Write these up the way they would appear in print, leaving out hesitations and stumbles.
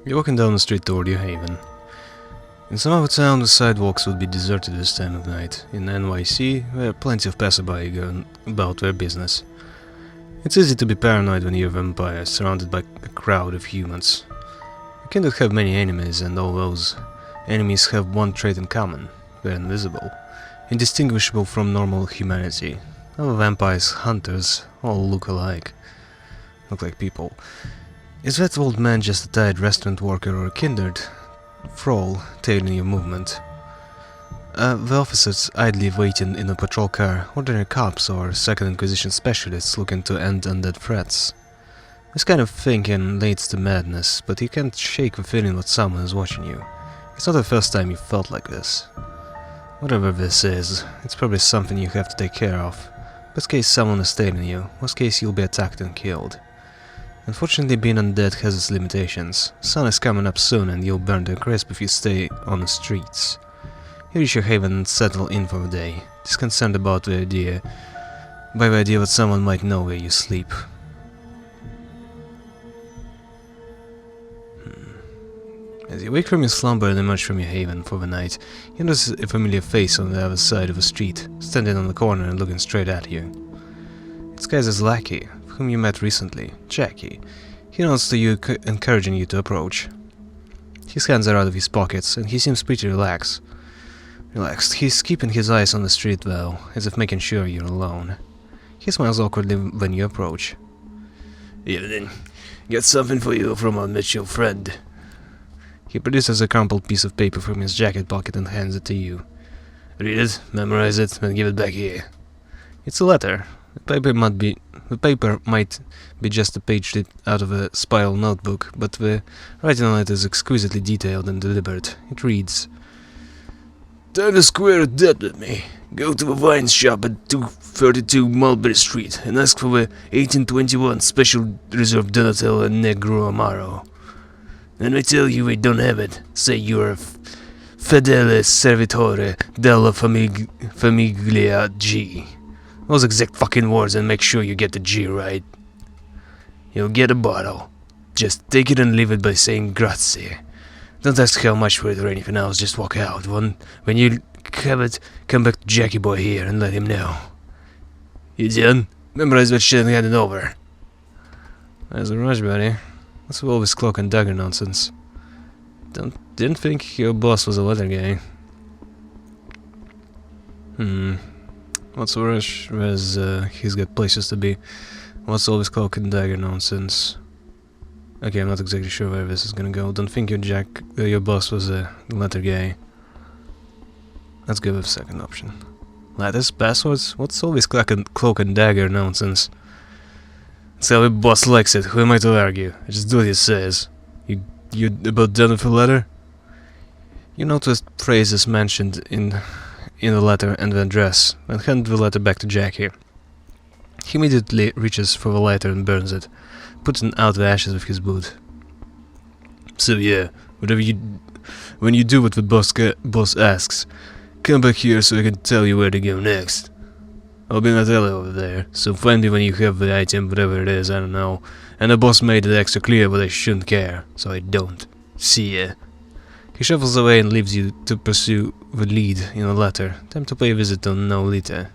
You're walking down the street toward your haven. In some other town, the sidewalks would be deserted this time of night. In NYC, there are plenty of passerby going about their business. It's easy to be paranoid when you're a vampire, surrounded by a crowd of humans. You cannot have many enemies, and all those enemies have one trait in common. They're invisible, indistinguishable from normal humanity. Other vampires, hunters, all look alike. Look like people. Is that old man just a tired restaurant worker or a kindred thrall tailing your movement? The officers idly waiting in a patrol car, ordinary cops or Second Inquisition specialists looking to end undead threats. This kind of thinking leads to madness, but you can't shake the feeling that someone is watching you. It's not the first time you felt like this. Whatever this is, it's probably something you have to take care of. Best case someone is tailing you, worst case you'll be attacked and killed. Unfortunately, being undead has its limitations. Sun is coming up soon and you'll burn to a crisp if you stay on the streets. You reach your haven and settle in for the day, disconcerted by the idea that someone might know where you sleep. As you wake from your slumber and emerge from your haven for the night, you notice a familiar face on the other side of the street, standing on the corner and looking straight at you. It's Kaiser's lackey, whom you met recently, Jackie. He nods to you, encouraging you to approach. His hands are out of his pockets, and he seems pretty relaxed. He's keeping his eyes on the street, though, as if making sure you're alone. He smiles awkwardly when you approach. Evening. Got something for you from our mutual friend. He produces a crumpled piece of paper from his jacket pocket and hands it to you. Read it, memorize it, and give it back here. It's a letter. The paper might be just a page ripped out of a spiral notebook, but the writing on it is exquisitely detailed and deliberate. It reads, "Time to square a debt with me. Go to the wine shop at 232 Mulberry Street and ask for the 1821 Special Reserve Donatello and Negro Amaro. When I tell you I don't have it, say you're a Fedele Servitore della Famiglia G. Those exact fucking words, and make sure you get the G right. You'll get a bottle. Just take it and leave it by saying grazie. Don't ask how much for it or anything else, just walk out. When you have it, come back to Jackie Boy here and let him know. You done? Memorize that shit and hand it over." There's a rush, buddy. What's all this cloak and dagger nonsense? Didn't think your boss was a letter guy. What's the rush? He's got places to be. What's all this cloak and dagger nonsense? Okay, I'm not exactly sure where this is gonna go. Don't think your boss was a letter guy. Let's go with the second option. Letters? Passwords? What's all this cloak and dagger nonsense? That's how the boss likes it. Who am I to argue? I just do what he says. You about done with the letter? You notice phrases mentioned in the letter and the address, and hand the letter back to Jackie. He immediately reaches for the lighter and burns it, putting out the ashes with his boot. "So yeah, when you do what the boss asks, come back here so I can tell you where to go next. I'll be not early over there, so find me when you have the item, whatever it is, I don't know. And the boss made it extra clear that I shouldn't care, so I don't. See ya." He shuffles away and leaves you to pursue the lead in the letter. Time to pay a visit to Nolita.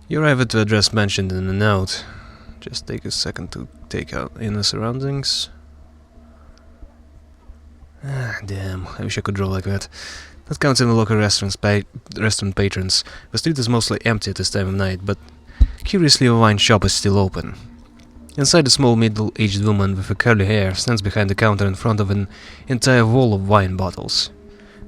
You arrive at the address mentioned in the note. Just take a second to take out in the surroundings. Damn, I wish I could draw like that. That counts in the local restaurant patrons. The street is mostly empty at this time of night, but curiously the wine shop is still open. Inside, a small middle-aged woman with a curly hair stands behind the counter in front of an entire wall of wine bottles.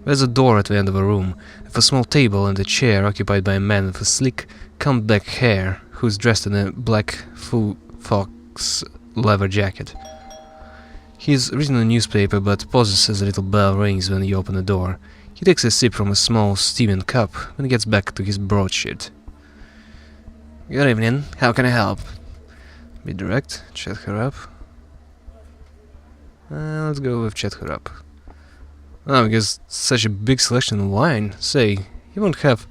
There's a door at the end of the room, with a small table and a chair occupied by a man with a sleek, combed-back hair who's dressed in a black fox leather jacket. He's reading a newspaper but pauses as a little bell rings when you open the door. He takes a sip from a small steaming cup when he gets back to his broadsheet. "Good evening. How can I help?" Be direct, chat her up. Let's go with chat her up. Oh, because such a big selection of wine. Say, you won't have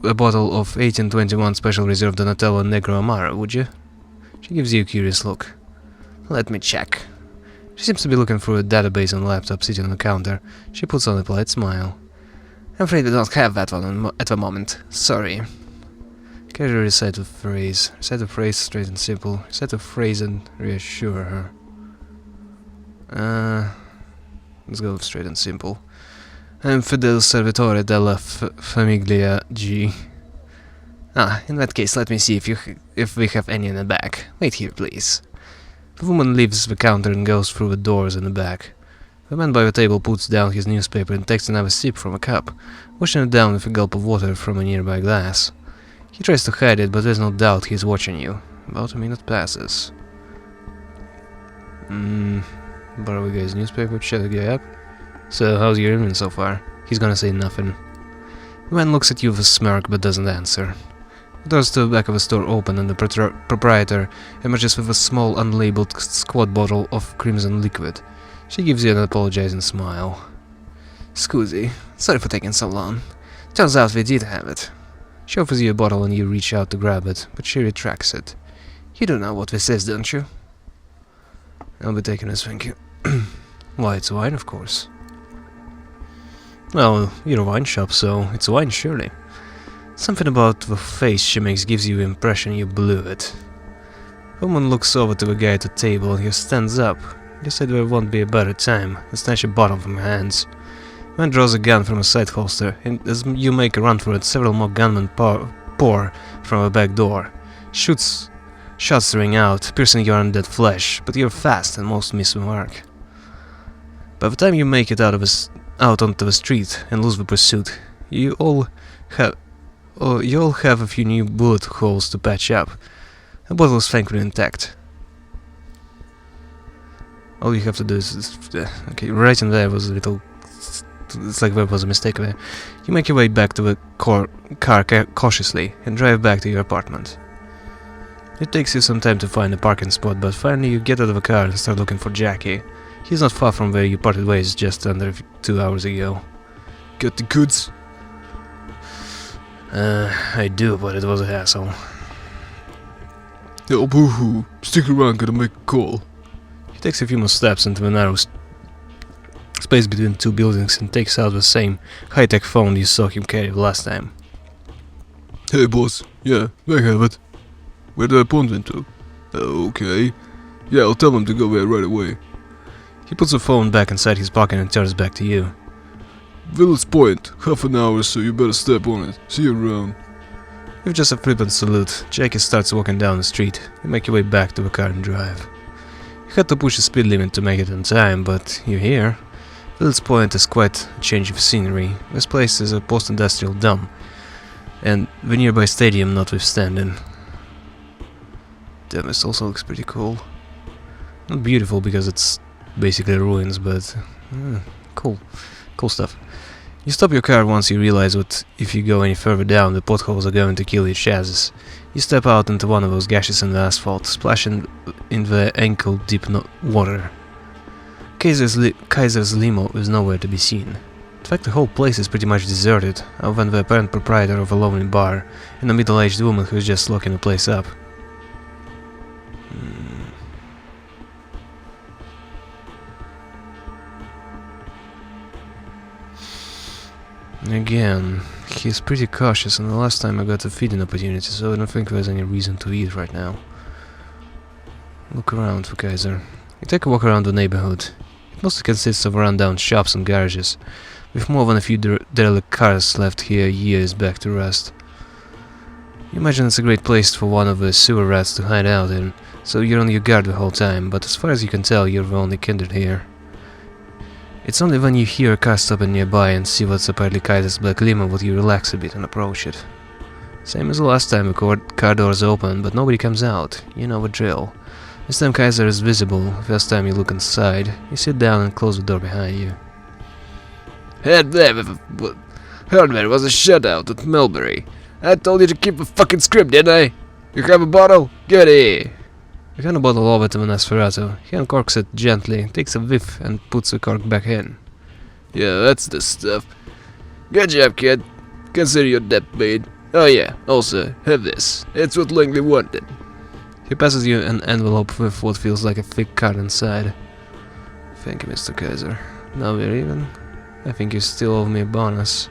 a bottle of 1821 Special Reserve Donatello Negro Amaro, would you? She gives you a curious look. "Let me check." She seems to be looking through a database on a laptop sitting on the counter. She puts on a polite smile. I'm afraid we don't have that one at the moment. Sorry. Casually recite the phrase. Recite the phrase straight and simple. Recite the phrase and reassure her. Let's go straight and simple. I'm Fidel Servitore della Famiglia G. In that case, let me see if we have any in the back. Wait here, please. The woman leaves the counter and goes through the doors in the back. The man by the table puts down his newspaper and takes another sip from a cup, washing it down with a gulp of water from a nearby glass. He tries to hide it, but there's no doubt he's watching you. About a minute passes. Borrow the guy's newspaper, check the guy up. So, how's your evening so far? He's gonna say nothing. The man looks at you with a smirk, but doesn't answer. The doors to the back of the store open and the proprietor emerges with a small unlabeled squat bottle of crimson liquid. She gives you an apologizing smile. Scusi, sorry for taking so long. Turns out we did have it. She offers you a bottle and you reach out to grab it, but she retracts it. You do know what this is, don't you? I'll be taking this, thank you. Why, it's wine, of course. Well, you're a wine shop, so it's wine, surely. Something about the face she makes gives you the impression you blew it. The woman looks over to the guy at the table and he stands up. You said there won't be a better time, and snatch a bottle from your hands. The man draws a gun from a side holster, and as you make a run for it, several more gunmen pour from a back door. Shots ring out, piercing your undead flesh, but you're fast and most miss the mark. By the time you make it out onto the street and lose the pursuit, you all have a few new bullet holes to patch up. The bottle is thankfully intact. All you have to do is okay, right in there was a little. It's like there was a mistake there. You make your way back to the car cautiously and drive back to your apartment. It takes you some time to find a parking spot, but finally you get out of the car and start looking for Jackie. He's not far from where you parted ways just under 2 hours ago. Got the goods? I do, but it was a hassle. Oh, boo-hoo. Stick around, gotta make a call. He takes a few more steps into the narrow space between two buildings and takes out the same high-tech phone you saw him carry last time. Hey, boss. Yeah, I have it. Where the appointment to? Okay. Yeah, I'll tell him to go there right away. He puts the phone back inside his pocket and turns back to you. Village Point, half an hour, so you better step on it. See you around. With just a flippant salute, Jackie starts walking down the street. You make your way back to the car and drive. You had to push the speed limit to make it on time, but you're here. Village Point is quite a change of scenery. This place is a post-industrial dump, and the nearby stadium notwithstanding. Damn, this also looks pretty cool. Not beautiful because it's basically ruins, but cool stuff. You stop your car once you realize that if you go any further down, the potholes are going to kill your chassis. You step out into one of those gashes in the asphalt, splashing in the ankle-deep water. Kaiser's limo is nowhere to be seen. In fact, the whole place is pretty much deserted, other than the apparent proprietor of a lonely bar and a middle-aged woman who's just locking the place up. Again, he's pretty cautious, and the last time I got a feeding opportunity, so I don't think there's any reason to eat right now. Look around for Kaiser. You take a walk around the neighborhood. It mostly consists of rundown shops and garages, with more than a few derelict cars left here years back to rust. You imagine it's a great place for one of the sewer rats to hide out in, so you're on your guard the whole time, but as far as you can tell, you're the only kindred here. It's only when you hear a car stopping nearby and see what's apparently Kaiser's black limo that you relax a bit and approach it. Same as the last time the car doors open, but nobody comes out. You know the drill. This time Kaiser is visible. First time you look inside, you sit down and close the door behind you. Hardware was a shutout at Mulberry. I told you to keep a fucking script, didn't I? You have a bottle? Get it! You hand a bottle over to Nosferatu. He uncorks it gently, takes a whiff and puts the cork back in. Yeah, that's the stuff. Good job, kid. Consider your debt paid. Oh yeah, also, have this. It's what Langley wanted. He passes you an envelope with what feels like a thick card inside. Thank you, Mr. Kaiser. Now we're even. I think you still owe me a bonus.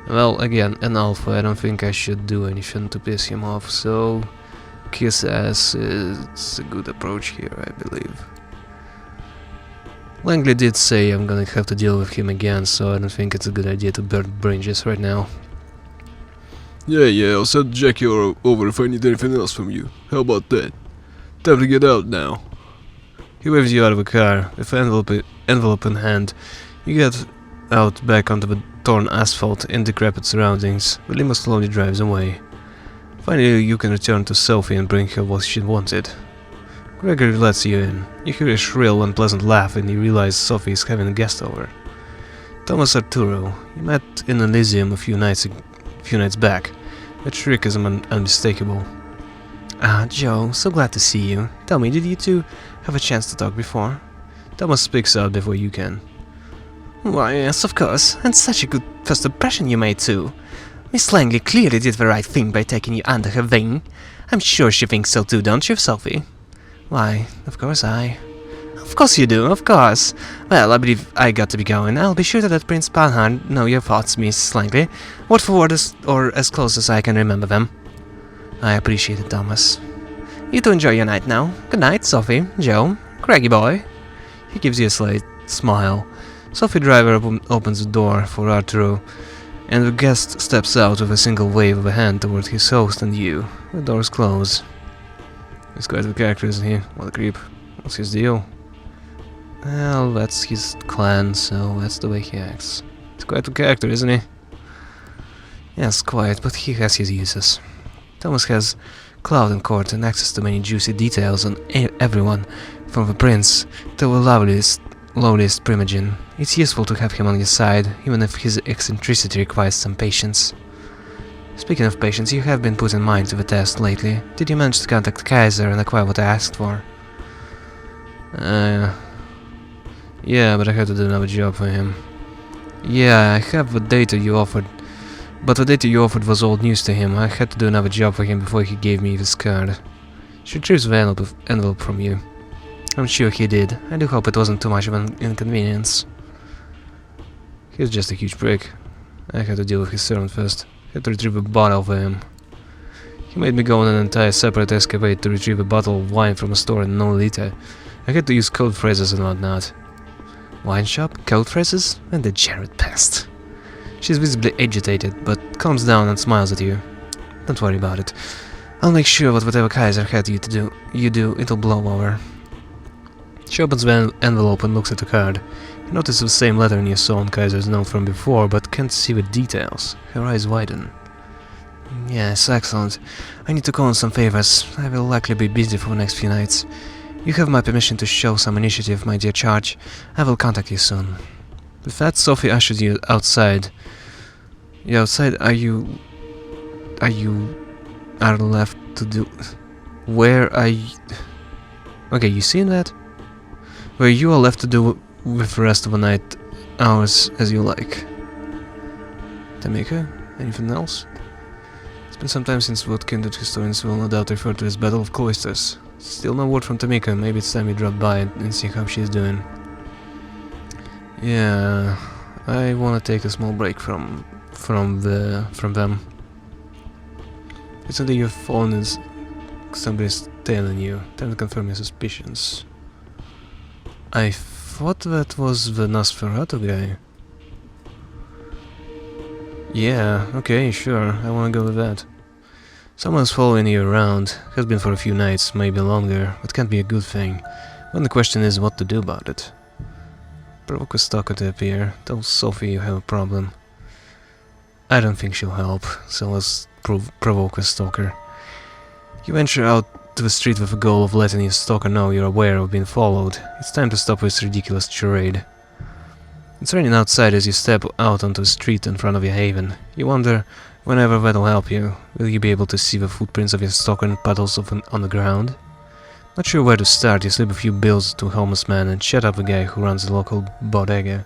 Well, again, an alpha, I don't think I should do anything to piss him off, so kiss ass is a good approach here, I believe. Langley did say I'm gonna have to deal with him again, so I don't think it's a good idea to burn bridges right now. Yeah, I'll send Jackie over if I need anything else from you. How about that? Time to get out now. He waves you out of the car, with an envelope in hand. You get out back onto the torn asphalt in decrepit surroundings. The limo slowly drives away. Finally, you can return to Sophie and bring her what she wanted. Gregory lets you in. You hear a shrill, unpleasant laugh and you realize Sophie is having a guest over. Thomas Arturo. You met in Elysium a few nights back. That shriek is unmistakable. Ah, Joe, so glad to see you. Tell me, did you two have a chance to talk before? Thomas speaks out before you can. Why, yes, of course, and such a good first impression you made too. Miss Langley clearly did the right thing by taking you under her wing. I'm sure she thinks so too, don't you, Sophie? Why, of course Of course you do, of course. Well, I believe I got to be going. I'll be sure to let Prince Panhard know your thoughts, Miss Langley. Word for word, or as close as I can remember them. I appreciate it, Thomas. You two enjoy your night now. Good night, Sophie, Joe, Craigie boy. He gives you a slight smile. Sophie driver opens the door for Arturo, and the guest steps out with a single wave of a hand toward his host and you. The doors close. He's quite a character, isn't he? What a creep. What's his deal? Well, that's his clan, so that's the way he acts. He's quite a character, isn't he? Yes, quite, but he has his uses. Thomas has clout in court and access to many juicy details on everyone, from the prince to the lowliest primogen. It's useful to have him on your side, even if his eccentricity requires some patience. Speaking of patience, you have been putting mine to the test lately. Did you manage to contact Kaiser and acquire what I asked for? Yeah, but I had to do another job for him. Yeah, I have the data you offered, but the data you offered was old news to him. I had to do another job for him before he gave me this card. She retrieves the envelope from you. I'm sure he did. I do hope it wasn't too much of an inconvenience. He's just a huge prick. I had to deal with his servant first. Had to retrieve a bottle for him. He made me go on an entire separate escapade to retrieve a bottle of wine from a store in Nolita. I had to use code phrases and whatnot. Wine shop? Code phrases? And the Jared pest. She's visibly agitated, but calms down and smiles at you. Don't worry about it. I'll make sure that whatever Kaiser had you do, it'll blow over. She opens the envelope and looks at the card. You notice the same lettering you saw on Kaiser's note from before, but can't see the details. Her eyes widen. Yes, excellent. I need to call on some favors. I will likely be busy for the next few nights. You have my permission to show some initiative, my dear Charge. I will contact you soon. With that, Sophie ushers you outside. You're outside? Are you left to do... Where are you... Okay, you seen that? Where you are left to do with the rest of the night hours as you like. Tamika? Anything else? It's been some time since what kindred historians will no doubt refer to as Battle of Cloisters. Still no word from Tamika. Maybe it's time we drop by and see how she's doing. Yeah, I wanna take a small break from them. Recently you've fallen in somebody's tail on you. Time to confirm your suspicions. I thought that was the Nosferatu guy. Yeah, okay, sure, I wanna go with that. Someone's following you around. Has been for a few nights, maybe longer, but can't be a good thing. Then the question is what to do about it. Provoke a stalker to appear. Tell Sophie you have a problem. I don't think she'll help, so let's provoke a stalker. You venture out to the street with the goal of letting your stalker know you're aware of being followed. It's time to stop this ridiculous charade. It's raining outside as you step out onto the street in front of your haven. You wonder whenever that'll help you. Will you be able to see the footprints of your stalker in puddles on the ground? Not sure where to start, you slip a few bills to a homeless man and shut up the guy who runs the local bodega.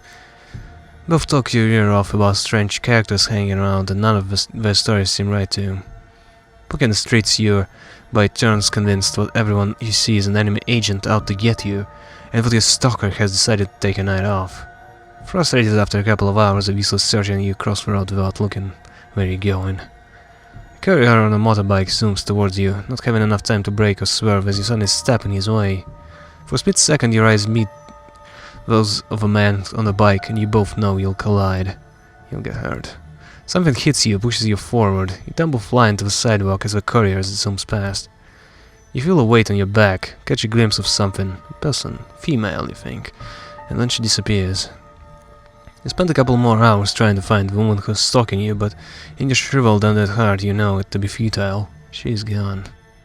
Both talk your ear off about strange characters hanging around and none of their stories seem right to you. Walking the streets, you're by turns convinced that everyone you see is an enemy agent out to get you, and that your stalker has decided to take a night off. Frustrated after a couple of hours of useless searching, you cross the road without looking where you're going. A courier on a motorbike zooms towards you, not having enough time to brake or swerve as you suddenly step in his way. For a split second your eyes meet those of a man on a bike, and you both know you'll collide. You'll get hurt. Something hits you, pushes you forward. You tumble flying to the sidewalk as the courier zooms past. You feel a weight on your back, catch a glimpse of something. A person, female, you think, and then she disappears. You spend a couple more hours trying to find the woman who's stalking you, but in your shriveled undead heart you know it to be futile. She's gone.